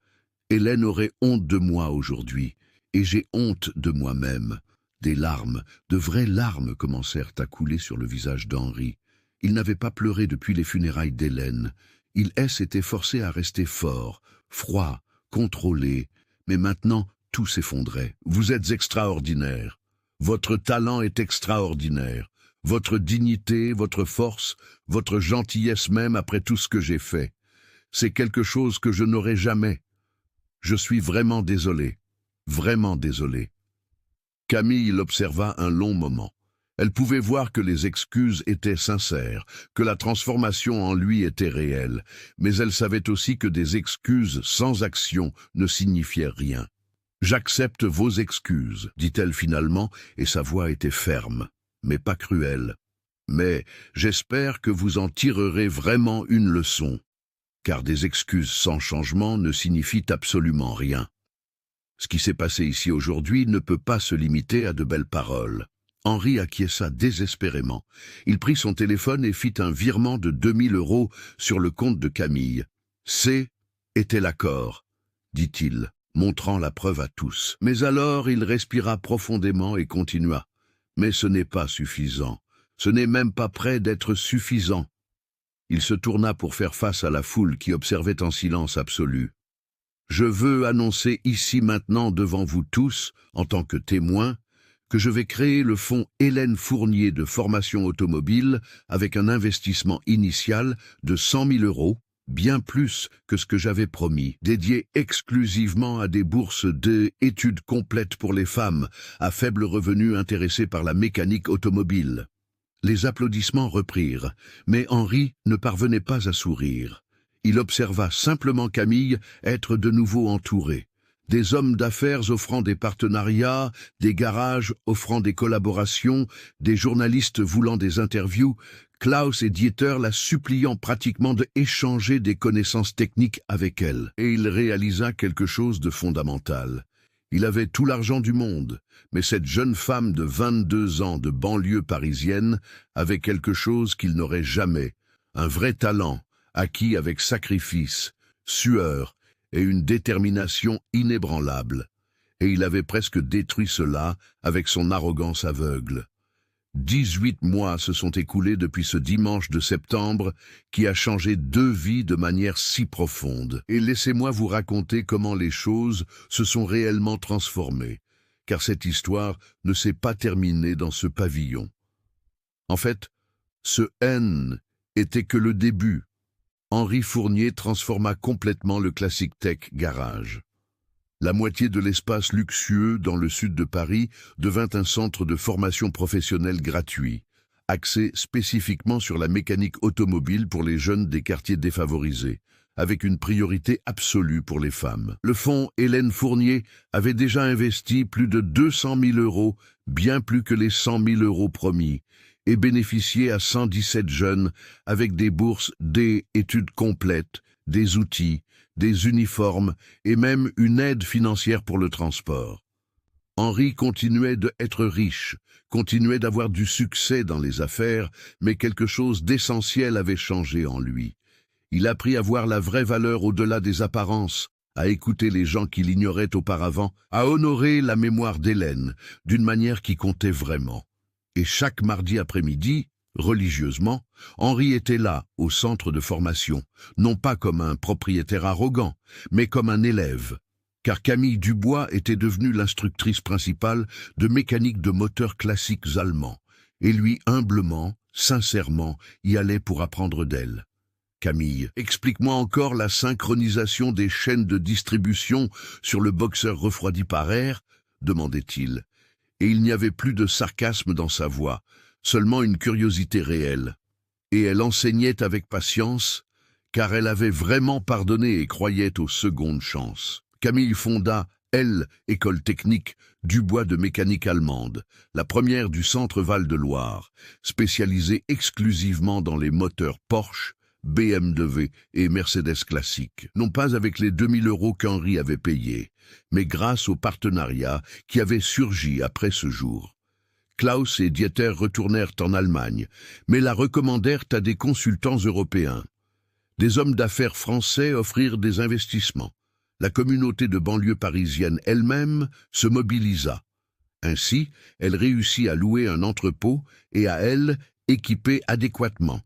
Hélène aurait honte de moi aujourd'hui, et j'ai honte de moi-même. » Des larmes, de vraies larmes commencèrent à couler sur le visage d'Henri. Il n'avait pas pleuré depuis les funérailles d'Hélène. Il s'était forcé à rester fort, froid, contrôlé, mais maintenant tout s'effondrait. Vous êtes extraordinaire. Votre talent est extraordinaire. Votre dignité, votre force, votre gentillesse même après tout ce que j'ai fait. C'est quelque chose que je n'aurai jamais. Je suis vraiment désolé. Vraiment désolé. Camille l'observa un long moment. Elle pouvait voir que les excuses étaient sincères, que la transformation en lui était réelle, mais elle savait aussi que des excuses sans action ne signifiaient rien. « J'accepte vos excuses, » dit-elle finalement, et sa voix était ferme, mais pas cruelle. « Mais j'espère que vous en tirerez vraiment une leçon, car des excuses sans changement ne signifient absolument rien. Ce qui s'est passé ici aujourd'hui ne peut pas se limiter à de belles paroles. » Henri acquiesça désespérément. Il prit son téléphone et fit un virement de 2000 € sur le compte de Camille. « C'était l'accord, » dit-il, montrant la preuve à tous. Mais alors il respira profondément et continua. « Mais ce n'est pas suffisant. Ce n'est même pas près d'être suffisant. » Il se tourna pour faire face à la foule qui observait en silence absolu. « Je veux annoncer ici maintenant devant vous tous, en tant que témoin, que je vais créer le fonds Hélène Fournier de formation automobile avec un investissement initial de 100 000 €, bien plus que ce que j'avais promis, dédié exclusivement à des bourses d'études complètes pour les femmes à faible revenu intéressées par la mécanique automobile. » Les applaudissements reprirent, mais Henri ne parvenait pas à sourire. Il observa simplement Camille être de nouveau entourée. Des hommes d'affaires offrant des partenariats, des garages offrant des collaborations, des journalistes voulant des interviews, Klaus et Dieter la suppliant pratiquement d'échanger des connaissances techniques avec elle. Et il réalisa quelque chose de fondamental. Il avait tout l'argent du monde, mais cette jeune femme de 22 ans de banlieue parisienne avait quelque chose qu'il n'aurait jamais, un vrai talent, acquis avec sacrifice, sueur, et une détermination inébranlable, et il avait presque détruit cela avec son arrogance aveugle. 18 mois se sont écoulés depuis ce dimanche de septembre qui a changé 2 vies de manière si profonde. Et laissez-moi vous raconter comment les choses se sont réellement transformées, car cette histoire ne s'est pas terminée dans ce pavillon. En fait, ce haine était que le début. Henri Fournier transforma complètement le Classic Tech Garage. La moitié de l'espace luxueux dans le sud de Paris devint un centre de formation professionnelle gratuit, axé spécifiquement sur la mécanique automobile pour les jeunes des quartiers défavorisés, avec une priorité absolue pour les femmes. Le fonds Hélène Fournier avait déjà investi plus de 200 000 €, bien plus que les 100 000 € promis, et bénéficié à 117 jeunes avec des bourses, des études complètes, des outils, des uniformes et même une aide financière pour le transport. Henri continuait d'être riche, continuait d'avoir du succès dans les affaires, mais quelque chose d'essentiel avait changé en lui. Il apprit à voir la vraie valeur au-delà des apparences, à écouter les gens qui l'ignoraient auparavant, à honorer la mémoire d'Hélène d'une manière qui comptait vraiment. Et chaque mardi après-midi, religieusement, Henri était là, au centre de formation, non pas comme un propriétaire arrogant, mais comme un élève. Car Camille Dubois était devenue l'instructrice principale de mécanique de moteurs classiques allemands, et lui humblement, sincèrement, y allait pour apprendre d'elle. Camille, explique-moi encore la synchronisation des chaînes de distribution sur le boxeur refroidi par air, demandait-il, et il n'y avait plus de sarcasme dans sa voix, seulement une curiosité réelle. Et elle enseignait avec patience, car elle avait vraiment pardonné et croyait aux secondes chances. Camille fonda, elle, école technique, Dubois de mécanique allemande, la première du centre Val-de-Loire, spécialisée exclusivement dans les moteurs Porsche, BMW et Mercedes classiques. Non pas avec les 2000 € qu'Henri avait payés, mais grâce au partenariat qui avait surgi après ce jour. Klaus et Dieter retournèrent en Allemagne, mais la recommandèrent à des consultants européens. Des hommes d'affaires français offrirent des investissements. La communauté de banlieue parisienne elle-même se mobilisa. Ainsi, elle réussit à louer un entrepôt et à elle équiper adéquatement.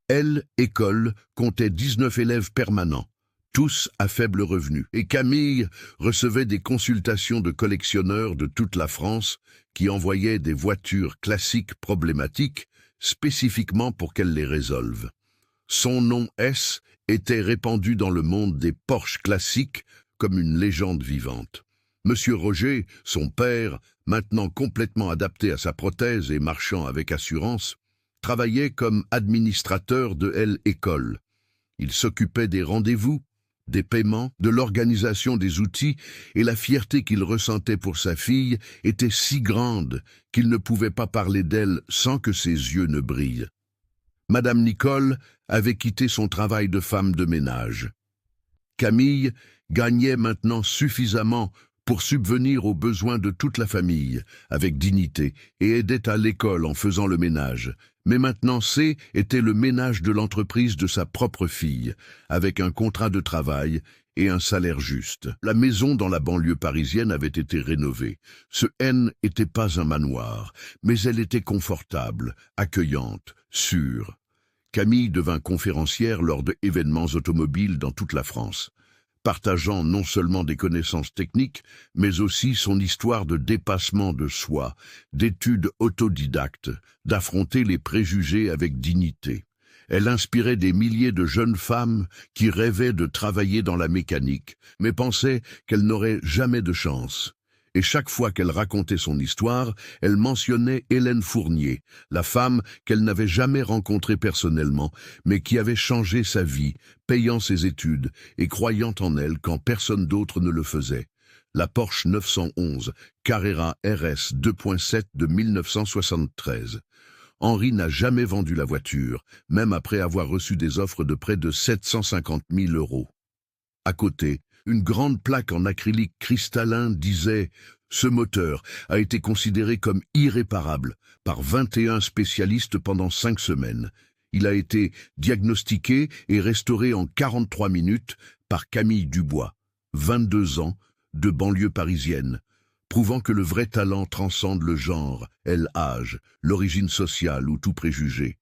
Elle, école, comptait 19 élèves permanents, tous à faible revenu. Et Camille recevait des consultations de collectionneurs de toute la France qui envoyaient des voitures classiques problématiques spécifiquement pour qu'elle les résolve. Son nom S était répandu dans le monde des Porsche classiques comme une légende vivante. Monsieur Roger, son père, maintenant complètement adapté à sa prothèse et marchant avec assurance, travaillait comme administrateur de L-École. Il s'occupait des rendez-vous, des paiements, de l'organisation des outils, et la fierté qu'il ressentait pour sa fille était si grande qu'il ne pouvait pas parler d'elle sans que ses yeux ne brillent. Madame Nicole avait quitté son travail de femme de ménage. Camille gagnait maintenant suffisamment pour subvenir aux besoins de toute la famille, avec dignité, et aidait à l'école en faisant le ménage. Mais maintenant C était le ménage de l'entreprise de sa propre fille, avec un contrat de travail et un salaire juste. La maison dans la banlieue parisienne avait été rénovée. Ce N n'était pas un manoir, mais elle était confortable, accueillante, sûre. Camille devint conférencière lors d'événements automobiles dans toute la France, partageant non seulement des connaissances techniques, mais aussi son histoire de dépassement de soi, d'études autodidactes, d'affronter les préjugés avec dignité. Elle inspirait des milliers de jeunes femmes qui rêvaient de travailler dans la mécanique, mais pensaient qu'elles n'auraient jamais de chance. Et chaque fois qu'elle racontait son histoire, elle mentionnait Hélène Fournier, la femme qu'elle n'avait jamais rencontrée personnellement, mais qui avait changé sa vie, payant ses études et croyant en elle quand personne d'autre ne le faisait. La Porsche 911 Carrera RS 2.7 de 1973. Henri n'a jamais vendu la voiture, même après avoir reçu des offres de près de 750 000 €. À côté, une grande plaque en acrylique cristallin disait « Ce moteur a été considéré comme irréparable par 21 spécialistes pendant 5 semaines. Il a été diagnostiqué et restauré en 43 minutes par Camille Dubois, 22 ans, de banlieue parisienne, prouvant que le vrai talent transcende le genre, l'âge, l'origine sociale ou tout préjugé.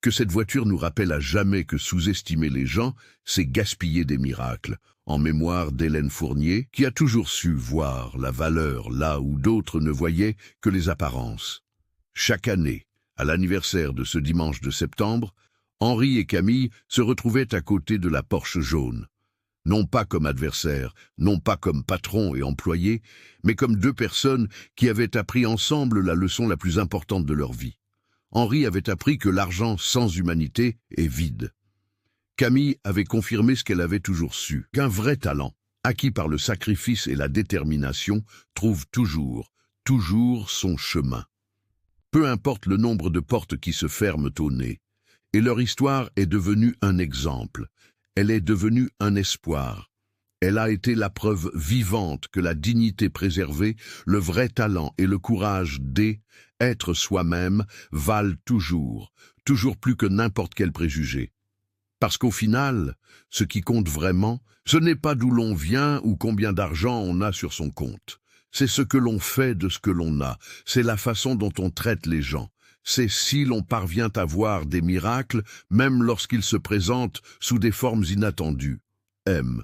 Que cette voiture nous rappelle à jamais que sous-estimer les gens, c'est gaspiller des miracles, en mémoire d'Hélène Fournier, qui a toujours su voir la valeur là où d'autres ne voyaient que les apparences. Chaque année, à l'anniversaire de ce dimanche de septembre, Henri et Camille se retrouvaient à côté de la Porsche jaune. Non pas comme adversaires, non pas comme patrons et employés, mais comme deux personnes qui avaient appris ensemble la leçon la plus importante de leur vie. Henri avait appris que l'argent sans humanité est vide. Camille avait confirmé ce qu'elle avait toujours su, qu'un vrai talent, acquis par le sacrifice et la détermination, trouve toujours son chemin. Peu importe le nombre de portes qui se ferment au nez, et leur histoire est devenue un exemple, elle est devenue un espoir. Elle a été la preuve vivante que la dignité préservée, le vrai talent et le courage d'être soi-même valent toujours, toujours plus que n'importe quel préjugé. Parce qu'au final, ce qui compte vraiment, ce n'est pas d'où l'on vient ou combien d'argent on a sur son compte. C'est ce que l'on fait de ce que l'on a, c'est la façon dont on traite les gens. C'est si l'on parvient à voir des miracles, même lorsqu'ils se présentent sous des formes inattendues. M.